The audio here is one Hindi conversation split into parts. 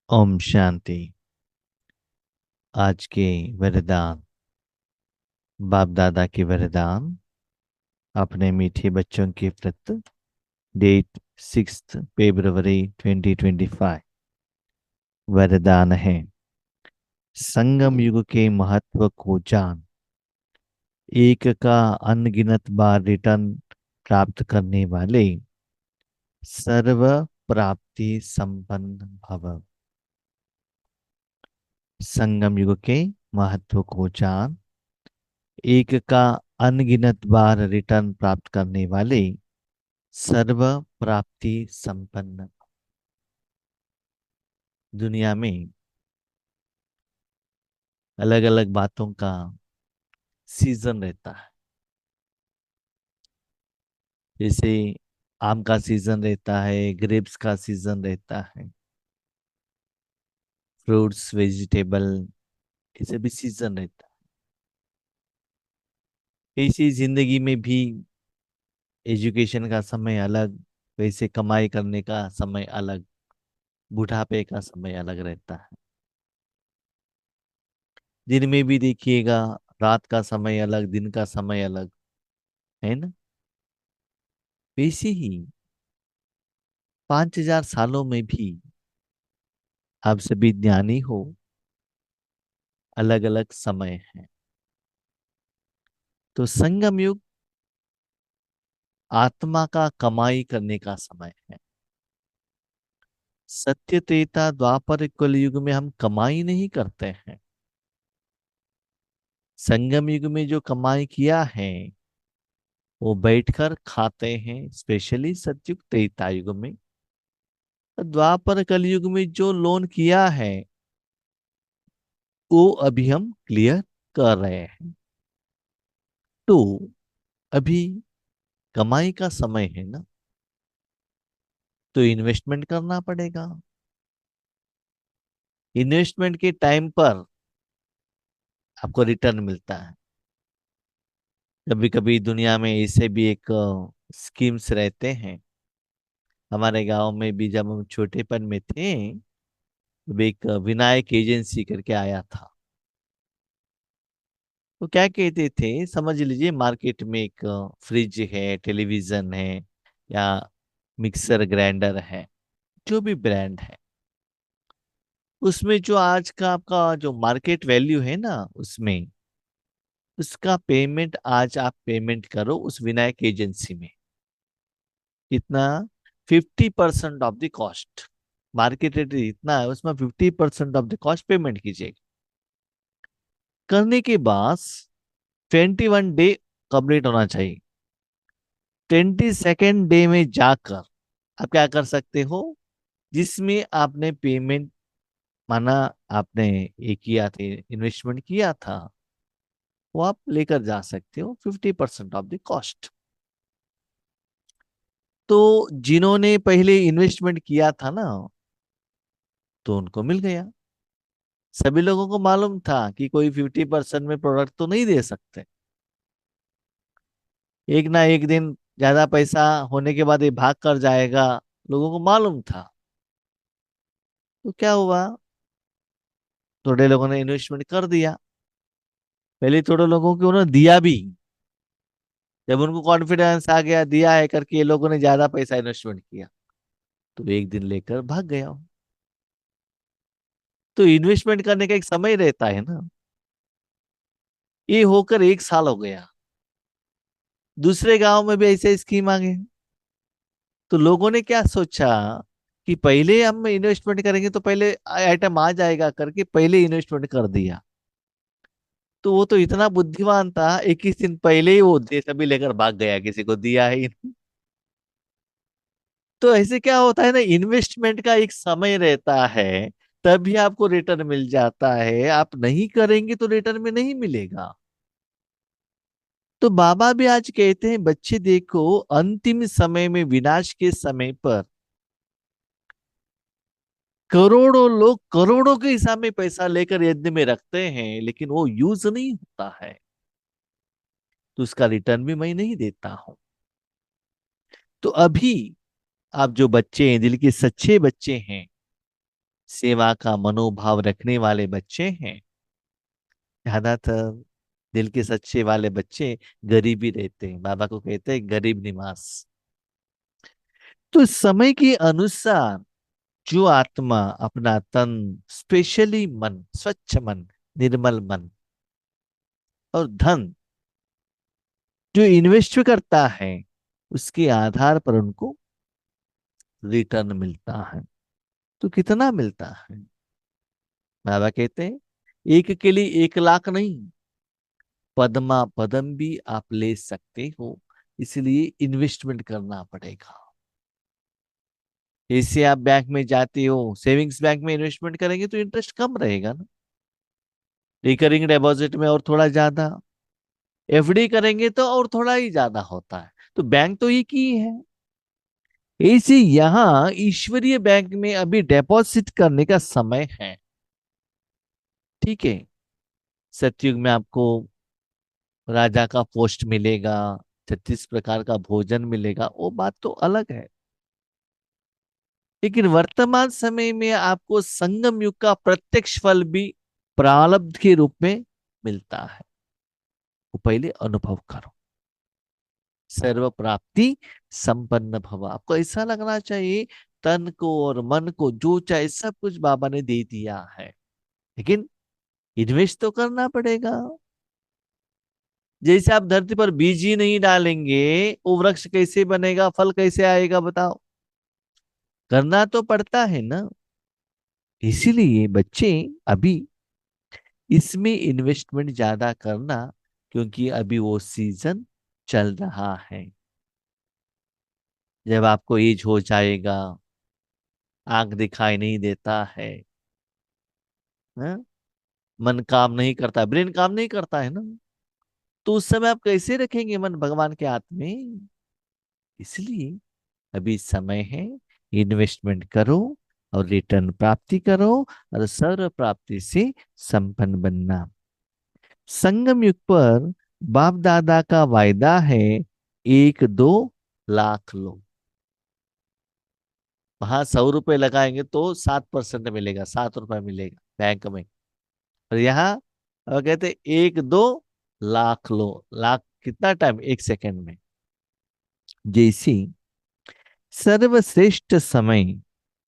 ओम शांति। आज के वरदान, बाप दादा के वरदान अपने मीठे बच्चों के प्रति। डेट 6 फरवरी 2025। वरदान है, संगम युग के महत्व को जान। एक का अनगिनत बार रिटर्न प्राप्त करने वाले सर्व प्राप्ति संपन्न भव। संगम युग के महत्व को जान। एक का अनगिनत बार रिटर्न प्राप्त करने वाले सर्व प्राप्ति संपन्न। दुनिया में अलग अलग बातों का सीजन रहता है। जैसे आम का सीजन रहता है, ग्रेप्स का सीजन रहता है, फ्रूट्स वेजिटेबल, इसे भी सीजन रहता है। इसी जिंदगी में भी एजुकेशन का समय अलग, वैसे कमाई करने का समय अलग, बुढ़ापे का समय अलग रहता है। दिन में भी देखिएगा, रात का समय अलग, दिन का समय अलग, है ना। वैसे ही 5,000 सालों में भी आप सभी ज्ञानी हो, अलग अलग समय है। तो संगम युग आत्मा का कमाई करने का समय है। सत्य त्रेता द्वापर कलयुग में हम कमाई नहीं करते हैं। संगम युग में जो कमाई किया है वो बैठकर खाते हैं, स्पेशली सतयुग त्रेता युग में। द्वापर कलयुग में जो लोन किया है वो अभी हम क्लियर कर रहे हैं। तो अभी कमाई का समय है ना, तो इन्वेस्टमेंट करना पड़ेगा। इन्वेस्टमेंट के टाइम पर आपको रिटर्न मिलता है। कभी कभी दुनिया में ऐसे भी एक स्कीम्स रहते हैं। हमारे गांव में भी जब हम छोटेपन में थे, तब एक विनायक एजेंसी करके आया था। तो क्या कहते थे, समझ लीजिए मार्केट में एक फ्रिज है, टेलीविजन है, या मिक्सर ग्राइंडर है, जो भी ब्रांड है, उसमें जो आज का आपका जो मार्केट वैल्यू है ना, उसमें उसका पेमेंट आज आप पेमेंट करो उस विनायक एजेंसी में। कितना? 50% of the cost. Market rate इतना है, उसमें 50% ऑफ द कॉस्ट पेमेंट कीजिएगा। करने के बाद 21 डे कंप्लीट होना चाहिए। 22nd डे में जाकर आप क्या कर सकते हो, जिसमें आपने पेमेंट, माना आपने ये किया थे, इन्वेस्टमेंट किया था, वो आप लेकर जा सकते हो 50% ऑफ द कॉस्ट। तो जिन्होंने पहले इन्वेस्टमेंट किया था ना, तो उनको मिल गया। सभी लोगों को मालूम था कि कोई 50% में प्रोडक्ट तो नहीं दे सकते। एक ना एक दिन ज्यादा पैसा होने के बाद ये भाग कर जाएगा, लोगों को मालूम था। तो क्या हुआ, थोड़े लोगों ने इन्वेस्टमेंट कर दिया। पहले थोड़े लोगों को उन्होंने दिया भी। जब उनको कॉन्फिडेंस आ गया, दिया है करके, ये लोगों ने ज्यादा पैसा इन्वेस्टमेंट किया, तो एक दिन लेकर भाग गया। तो इन्वेस्टमेंट करने का एक समय रहता है ना। ये होकर 1 साल हो गया, दूसरे गांव में भी ऐसे स्कीम आ गए। तो लोगों ने क्या सोचा कि पहले हम इन्वेस्टमेंट करेंगे तो पहले आइटम आ जाएगा करके पहले इन्वेस्टमेंट कर दिया। तो वो तो इतना बुद्धिमान था, 21 दिन पहले ही वो दे सभी लेकर भाग गया, किसी को दिया ही नहीं। तो ऐसे क्या होता है ना, इन्वेस्टमेंट का एक समय रहता है, तभी आपको रिटर्न मिल जाता है। आप नहीं करेंगे तो रिटर्न में नहीं मिलेगा। तो बाबा भी आज कहते हैं, बच्चे देखो, अंतिम समय में, विनाश के समय पर करोड़ों लोग करोड़ों के हिसाब में पैसा लेकर यज्ञ में रखते हैं, लेकिन वो यूज नहीं होता है, तो उसका रिटर्न भी मैं नहीं देता हूं। तो अभी आप जो बच्चे हैं, दिल के सच्चे बच्चे हैं, सेवा का मनोभाव रखने वाले बच्चे हैं। ज्यादातर दिल के सच्चे वाले बच्चे गरीबी रहते हैं, बाबा को कहते हैं गरीब निवास। तो समय के अनुसार जो आत्मा अपना तन, स्पेशली मन, स्वच्छ मन, निर्मल मन और धन जो इन्वेस्ट करता है, उसके आधार पर उनको रिटर्न मिलता है। तो कितना मिलता है? बाबा कहते हैं एक के लिए 1 लाख नहीं, पद्मा पदम भी आप ले सकते हो। इसलिए इन्वेस्टमेंट करना पड़ेगा। जैसे आप बैंक में जाते हो, सेविंग्स बैंक में इन्वेस्टमेंट करेंगे तो इंटरेस्ट कम रहेगा ना, रिकरिंग डिपॉजिट में और थोड़ा ज्यादा, एफडी करेंगे तो और थोड़ा ही ज्यादा होता है। तो बैंक तो एक ही है। ऐसे यहाँ ईश्वरीय बैंक में अभी डिपॉजिट करने का समय है। ठीक है, सतयुग में आपको राजा का पोस्ट मिलेगा, 36 प्रकार का भोजन मिलेगा, वो बात तो अलग है। लेकिन वर्तमान समय में आपको संगम युग का प्रत्यक्ष फल भी प्रारब्ध के रूप में मिलता है। वो पहले अनुभव करो। सर्व प्राप्ति संपन्न भव, आपको ऐसा लगना चाहिए तन को और मन को जो चाहे सब कुछ बाबा ने दे दिया है। लेकिन इन्वेस्ट तो करना पड़ेगा। जैसे आप धरती पर बीज ही नहीं डालेंगे, वो वृक्ष कैसे बनेगा, फल कैसे आएगा बताओ? करना तो पड़ता है ना। इसीलिए बच्चे अभी इसमें इन्वेस्टमेंट ज्यादा करना, क्योंकि अभी वो सीजन चल रहा है। जब आपको एज हो जाएगा, आंख दिखाई नहीं देता है, हाँ? मन काम नहीं करता, ब्रेन काम नहीं करता है ना, तो उस समय आप कैसे रखेंगे मन भगवान के हाथ में? इसलिए अभी समय है, इन्वेस्टमेंट करो और रिटर्न प्राप्ति करो, और सर्व प्राप्ति से संपन्न बनना। संगम युग पर बाप दादा का वायदा है, 1-2 लाख लो। वहां 100 रुपए लगाएंगे तो 7% मिलेगा, 7 रुपए मिलेगा बैंक में। और यहाँ अब कहते 1-2 लाख लो। लाख कितना टाइम? 1 सेकंड में। जैसी सर्वश्रेष्ठ समय,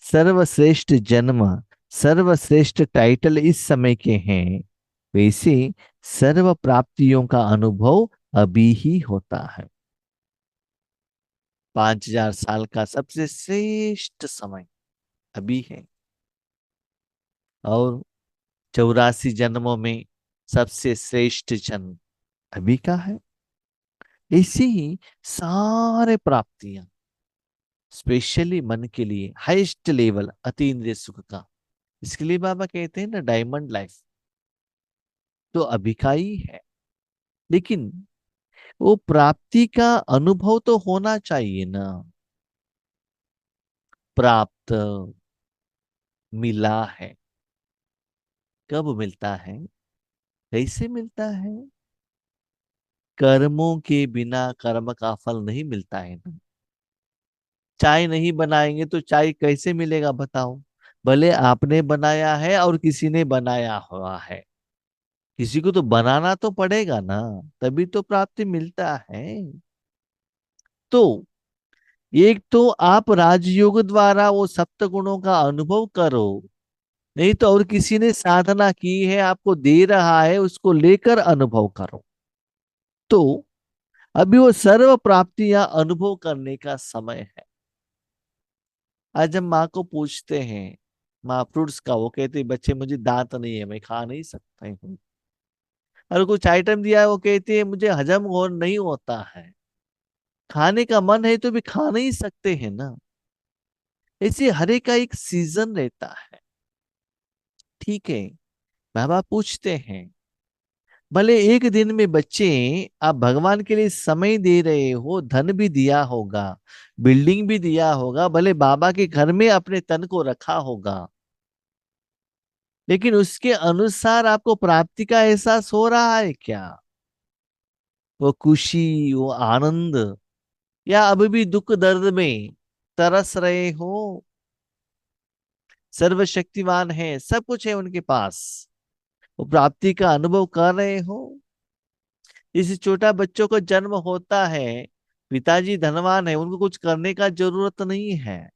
सर्वश्रेष्ठ जन्म, सर्वश्रेष्ठ टाइटल इस समय के हैं, वैसे सर्व प्राप्तियों का अनुभव अभी ही होता है। 5000 साल का सबसे श्रेष्ठ समय अभी है, और 84 जन्मों में सबसे श्रेष्ठ जन्म अभी का है। ऐसी ही सारे प्राप्तियां स्पेशली मन के लिए हाईएस्ट लेवल अतीन्द्रिय सुख का, इसके लिए बाबा कहते हैं ना डायमंड लाइफ, तो अभी का ही है। लेकिन वो प्राप्ति का अनुभव तो होना चाहिए ना। प्राप्त, मिला है, कब मिलता है, कैसे मिलता है? कर्मों के बिना कर्म का फल नहीं मिलता है ना। चाय नहीं बनाएंगे तो चाय कैसे मिलेगा बताओ? भले आपने बनाया है और किसी ने बनाया हुआ है, किसी को तो बनाना तो पड़ेगा ना, तभी तो प्राप्ति मिलता है। तो एक तो आप राजयोग द्वारा वो सप्त गुणों का अनुभव करो, नहीं तो और किसी ने साधना की है आपको दे रहा है, उसको लेकर अनुभव करो। तो अभी वो सर्व प्राप्तियां अनुभव करने का समय है। आज हम माँ को पूछते हैं, माँ फ्रूट्स का, वो कहती बच्चे मुझे दांत नहीं है, मैं खा नहीं सकता हूँ। और कुछ आइटम दिया है, वो कहती है मुझे हजम हो नहीं होता है। खाने का मन है तो भी खा नहीं सकते हैं ना। ऐसे हर एक का एक सीजन रहता है। ठीक है, बाबा पूछते हैं, भले एक दिन में बच्चे आप भगवान के लिए समय दे रहे हो, धन भी दिया होगा, बिल्डिंग भी दिया होगा, भले बाबा के घर में अपने तन को रखा होगा, लेकिन उसके अनुसार आपको प्राप्ति का एहसास हो रहा है क्या? वो खुशी, वो आनंद, या अभी भी दुख दर्द में तरस रहे हो? सर्वशक्तिमान है, सब कुछ है उनके पास, वो प्राप्ति का अनुभव कर रहे हो। इस छोटा बच्चों को जन्म होता है, पिताजी धनवान है, उनको कुछ करने का जरूरत नहीं है,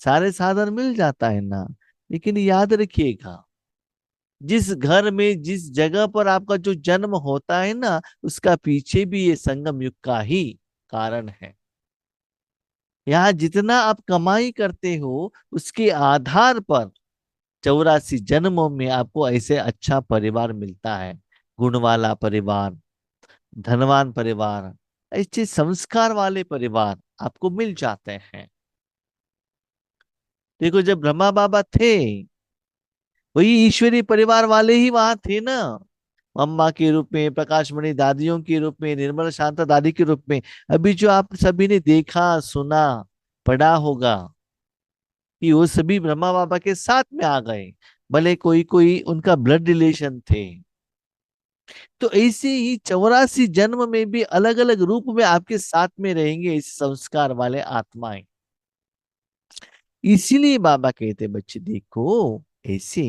सारे साधन मिल जाता है ना। लेकिन याद रखिएगा, जिस घर में जिस जगह पर आपका जो जन्म होता है ना, उसका पीछे भी ये संगम युग का ही कारण है। यहाँ जितना आप कमाई करते हो, उसके आधार पर 84 जन्मों में आपको ऐसे अच्छा परिवार मिलता है, गुण वाला परिवार, धनवान परिवार, ऐसे संस्कार वाले परिवार आपको मिल जाते हैं। देखो, जब ब्रह्मा बाबा थे, वही ईश्वरीय परिवार वाले ही वहां थे ना, अम्मा के रूप में, प्रकाशमणि दादियों के रूप में, निर्मल शांता दादी के रूप में। अभी जो आप सभी ने देखा, सुना, पढ़ा होगा, कि वो सभी ब्रह्मा बाबा के साथ में आ गए, भले कोई कोई उनका ब्लड रिलेशन थे। तो ऐसे ही 84 जन्म में भी अलग अलग रूप में आपके साथ में रहेंगे इस संस्कार वाले आत्माएं। इसीलिए बाबा कहते, बच्चे देखो, ऐसे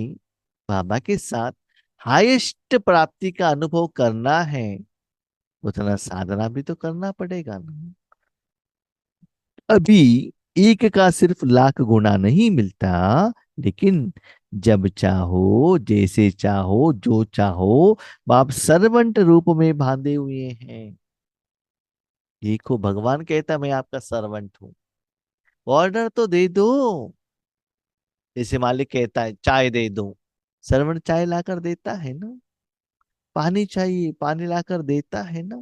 बाबा के साथ हाईएस्ट प्राप्ति का अनुभव करना है, उतना साधना भी तो करना पड़ेगा ना। अभी एक का सिर्फ लाख गुना नहीं मिलता, लेकिन जब चाहो, जैसे चाहो, जो चाहो, आप सर्वंट रूप में बांधे हुए हैं। देखो, भगवान कहता मैं आपका सर्वंट हूं, ऑर्डर तो दे दो। जैसे मालिक कहता है चाय दे दो, सर्वंट चाय लाकर देता है ना। पानी चाहिए, पानी लाकर देता है ना।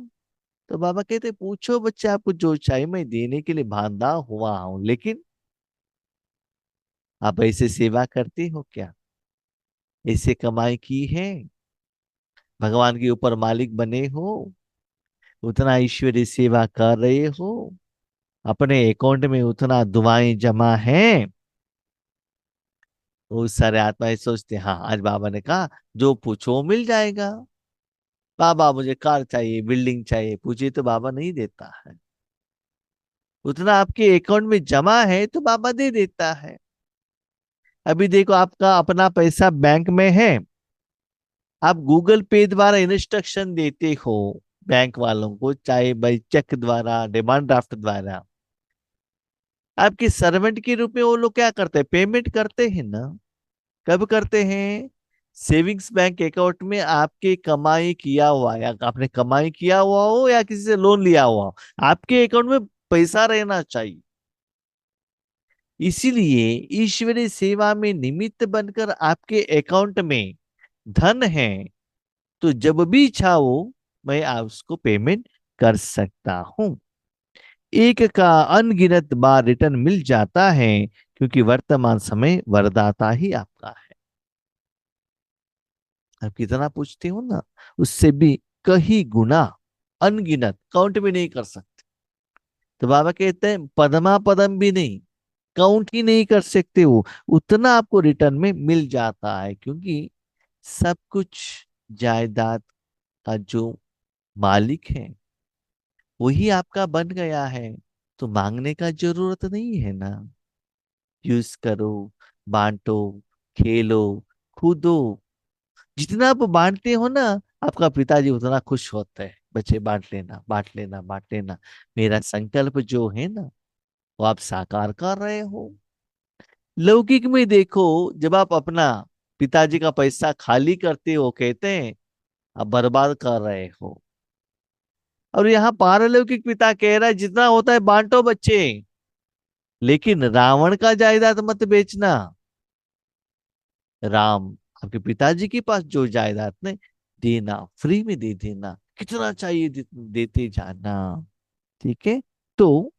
तो बाबा कहते पूछो बच्चे, आपको जो चाहिए मैं देने के लिए बांधा हुआ हूं, लेकिन आप ऐसे सेवा करते हो क्या? ऐसे कमाई की है, भगवान के ऊपर मालिक बने हो, उतना ईश्वरीय सेवा कर रहे हो, अपने अकाउंट में उतना दुआएं जमा है। वो सारे आत्माएं सोचते हैं, हाँ आज बाबा ने कहा जो पूछो वो मिल जाएगा। बाबा मुझे कार चाहिए, बिल्डिंग चाहिए, पूछिए तो बाबा नहीं देता है। उतना आपके अकाउंट में जमा है तो बाबा दे देता है। अभी देखो, आपका अपना पैसा बैंक में है, आप गूगल पे द्वारा इंस्ट्रक्शन देते हो बैंक वालों को, चाहे भाई चेक द्वारा, डिमांड ड्राफ्ट द्वारा, आपके सर्वेंट के रूप में वो लोग क्या करते हैं, पेमेंट करते हैं ना। कब करते हैं? सेविंग्स बैंक अकाउंट में आपके कमाई किया हुआ, या आपने कमाई किया हुआ हो या किसी से लोन लिया हुआ हो, आपके अकाउंट में पैसा रहना चाहिए। इसीलिए ईश्वरीय सेवा में निमित्त बनकर आपके अकाउंट में धन है, तो जब भी चाहो मैं आप उसको पेमेंट कर सकता हूं। एक का अनगिनत बार रिटर्न मिल जाता है, क्योंकि वर्तमान समय वरदाता ही आपका है। आप कितना पूछते हो ना, उससे भी कहीं गुना, अनगिनत, काउंट भी नहीं कर सकते। तो बाबा कहते हैं पदमा पदम भी नहीं, काउंट ही नहीं कर सकते हो, उतना आपको रिटर्न में मिल जाता है, क्योंकि सब कुछ जायदाद का जो मालिक है वही आपका बन गया है। तो मांगने का जरूरत नहीं है ना। यूज करो, बांटो, खेलो, कूदो। जितना आप बांटते हो ना, आपका पिताजी उतना खुश होते हैं, बच्चे बांट लेना, बांट लेना, बांट लेना। मेरा संकल्प जो है ना, वो आप साकार कर रहे हो। लौकिक में देखो, जब आप अपना पिताजी का पैसा खाली करते हो, कहते हैं आप बर्बाद कर रहे हो। और यहाँ पारलौकिक पिता कह रहा है जितना होता है बांटो बच्चे, लेकिन रावण का जायदाद मत बेचना। राम, आपके पिताजी के पास जो जायदाद ने, देना, फ्री में दे देना, कितना चाहिए देते जाना। ठीक है। तो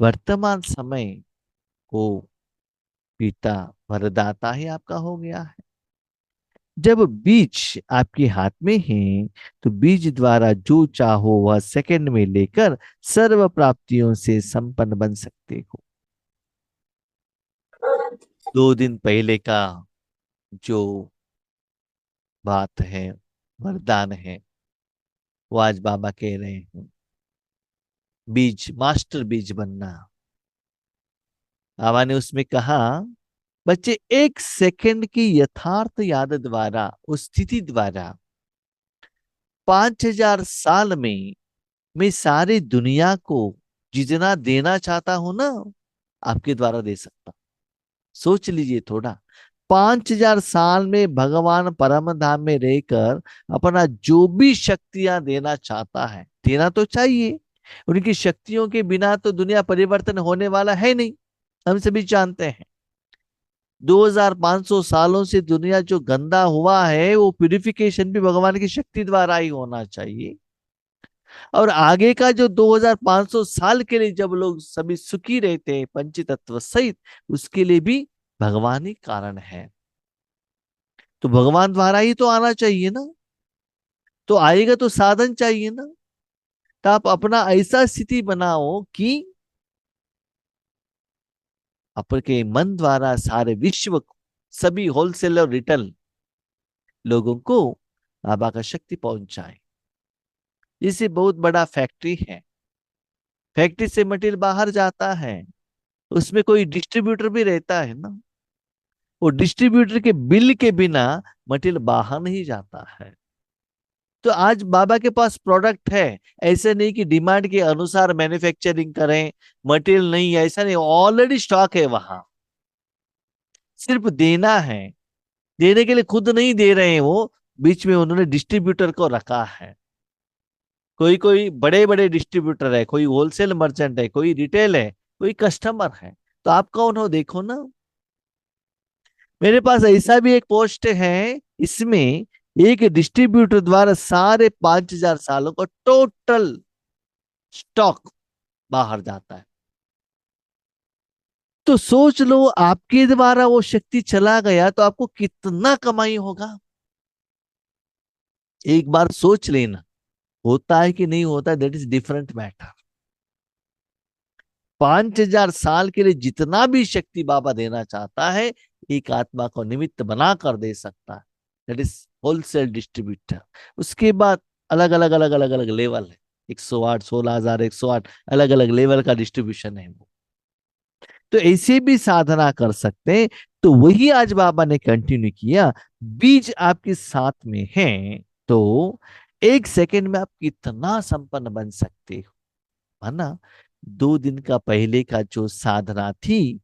वर्तमान समय को पिता वरदाता ही आपका हो गया है। जब बीज आपके हाथ में है, तो बीज द्वारा जो चाहो वह सेकंड में लेकर सर्व प्राप्तियों से संपन्न बन सकते हो। 2 दिन पहले का जो बात है, वरदान है, वो आज बाबा कह रहे हैं, बीज, मास्टर बीज बनना। बाबा ने उसमें कहा बच्चे 1 सेकंड की यथार्थ याद द्वारा, उस स्थिति द्वारा 5000 साल में मैं सारी दुनिया को जितना देना चाहता हूं ना, आपके द्वारा दे सकता हूं। सोच लीजिए थोड़ा। 5000 साल में भगवान परम धाम में रहकर अपना जो भी शक्तियां देना चाहता है, देना तो चाहिए। उनकी शक्तियों के बिना तो दुनिया परिवर्तन होने वाला है नहीं, हम सभी जानते हैं। 2500 सालों से दुनिया जो गंदा हुआ है, वो प्यूरिफिकेशन भी भगवान की शक्ति द्वारा ही होना चाहिए। और आगे का जो 2500 साल के लिए जब लोग सभी सुखी रहते हैं पंच तत्व सहित, उसके लिए भी भगवान ही कारण है। तो भगवान द्वारा ही तो आना चाहिए ना। तो आएगा तो साधन चाहिए ना। तो आप अपना ऐसा स्थिति बनाओ कि आपके मन द्वारा सारे विश्व को, सभी होलसेल और रिटेल लोगों को बाबा का शक्ति पहुंचाए। जैसे बहुत बड़ा फैक्ट्री है, फैक्ट्री से मटेरियल बाहर जाता है, उसमें कोई डिस्ट्रीब्यूटर भी रहता है ना। वो डिस्ट्रीब्यूटर के बिल के बिना मटेरियल बाहर नहीं जाता है। तो आज बाबा के पास प्रोडक्ट है, ऐसे नहीं कि डिमांड के अनुसार मैन्युफैक्चरिंग करें, मटेरियल नहीं है, ऐसा नहीं, ऑलरेडी स्टॉक है वहां। सिर्फ देना है। देने के लिए खुद नहीं दे रहे हैं वो, बीच में उन्होंने डिस्ट्रीब्यूटर को रखा है। कोई कोई बड़े बड़े डिस्ट्रीब्यूटर है, कोई होलसेल मर्चेंट है, कोई रिटेल है, कोई कस्टमर है। तो आप कौन हो देखो ना। मेरे पास ऐसा भी एक पोस्ट है, इसमें एक डिस्ट्रीब्यूटर द्वारा सारे 5000 सालों का टोटल स्टॉक बाहर जाता है। तो सोच लो, आपके द्वारा वो शक्ति चला गया तो आपको कितना कमाई होगा। एक बार सोच लेना। होता है कि नहीं होता है, दैट इज डिफरेंट मैटर। 5000 साल के लिए जितना भी शक्ति बाबा देना चाहता है, एक आत्मा को निमित्त बना कर दे सकता है। That is wholesale distributor. उसके बाद अलग अलग अलग अलग अलग लेवल है। 108, 16,000, 108 अलग अलग लेवल का डिस्ट्रीब्यूशन है वो। तो ऐसे भी साधना कर सकते हैं। तो वही आज बाबा ने कंटिन्यू किया। बीज आपके साथ में है, तो 1 सेकंड में आप कितना संपन्न बन सकते हो, है ना। 2 दिन का पहले का जो साधना थी,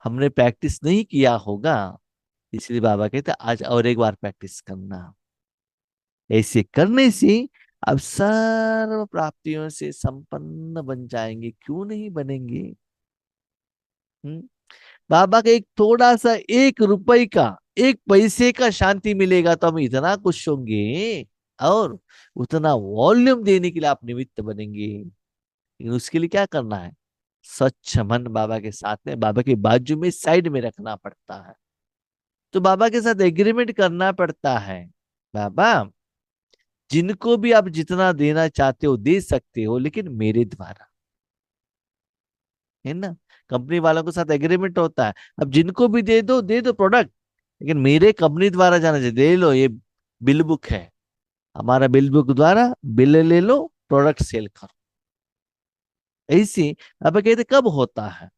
हमने प्रैक्टिस नहीं किया होगा, इसलिए बाबा कहते आज और एक बार प्रैक्टिस करना। ऐसे करने से आप सर्व प्राप्तियों से संपन्न बन जाएंगे, क्यों नहीं बनेंगे। हम्म। बाबा का एक थोड़ा सा 1 रुपए का, 1 पैसे का शांति मिलेगा तो हम इतना खुश होंगे, और उतना वॉल्यूम देने के लिए आप निमित्त बनेंगे। लेकिन उसके लिए क्या करना है। स्वच्छ मन बाबा के साथ में, बाबा के बाजू में साइड में रखना पड़ता है। तो बाबा के साथ एग्रीमेंट करना पड़ता है। बाबा, जिनको भी आप जितना देना चाहते हो दे सकते हो, लेकिन मेरे द्वारा, है ना। कंपनी वालों के साथ एग्रीमेंट होता है, अब जिनको भी दे दो प्रोडक्ट, लेकिन मेरे कंपनी द्वारा जाना चाहिए। दे लो, ये बिल बुक है, हमारा बिल बुक द्वारा बिल ले लो, प्रोडक्ट सेल करो। ऐसे अब कहते कब होता है।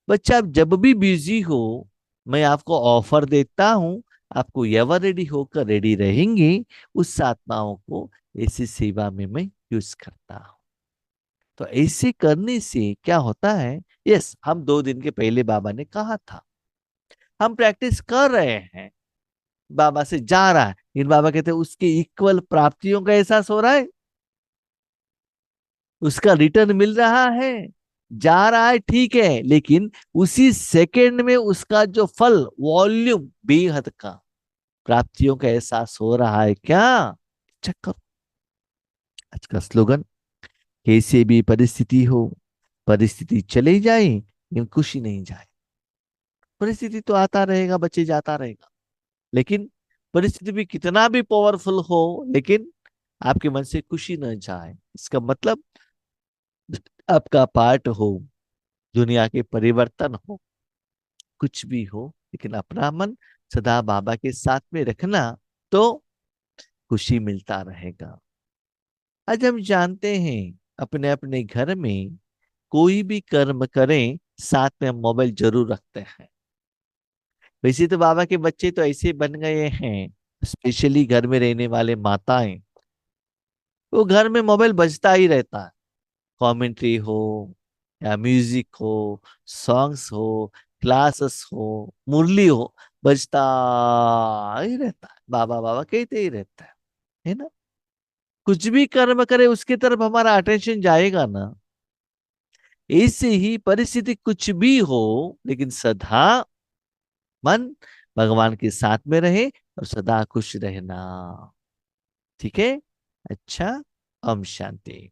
बच्चा आप जब भी बिजी हो, मैं आपको ऑफर देता हूं, आपको एवर रेडी होकर रेडी रहेंगे, उस आत्माओं को ऐसी सेवा में मैं यूज करता हूं। तो ऐसे करने से क्या होता है। यस, हम 2 दिन के पहले बाबा ने कहा था, हम प्रैक्टिस कर रहे हैं, बाबा से जा रहा है, इन बाबा कहते हैं उसके इक्वल प्राप्तियों का एहसास हो रहा है, उसका रिटर्न मिल रहा है, जा रहा है, ठीक है, लेकिन उसी सेकंड में उसका जो फल वॉल्यूम बेहद का प्राप्तियों का एहसास हो रहा है क्या। चेक करो। आज का स्लोगन, कैसे भी परिस्थिति हो, परिस्थिति चले जाए लेकिन खुशी नहीं जाए। परिस्थिति तो आता रहेगा बच्चे, जाता रहेगा, लेकिन परिस्थिति भी कितना भी पावरफुल हो, लेकिन आपके मन से खुशी न जाए, इसका मतलब आपका पार्ट हो, दुनिया के परिवर्तन हो, कुछ भी हो, लेकिन अपना मन सदा बाबा के साथ में रखना, तो खुशी मिलता रहेगा। आज हम जानते हैं, अपने अपने घर में कोई भी कर्म करें, साथ में हम मोबाइल जरूर रखते हैं। वैसे तो बाबा के बच्चे तो ऐसे बन गए हैं, स्पेशली घर में रहने वाले माताएं, वो घर में मोबाइल बजता ही रहता है। कमेंट्री हो या म्यूजिक हो, सॉन्ग्स हो, क्लासेस हो, मुरली हो, बजता ही रहता है, बाबा बाबा कहते ही रहता है ना। कुछ भी कर्म करे उसकी तरफ हमारा अटेंशन जाएगा ना। ऐसे ही परिस्थिति कुछ भी हो, लेकिन सदा मन भगवान के साथ में रहे और सदा खुश रहना। ठीक है। अच्छा। ओम शांति।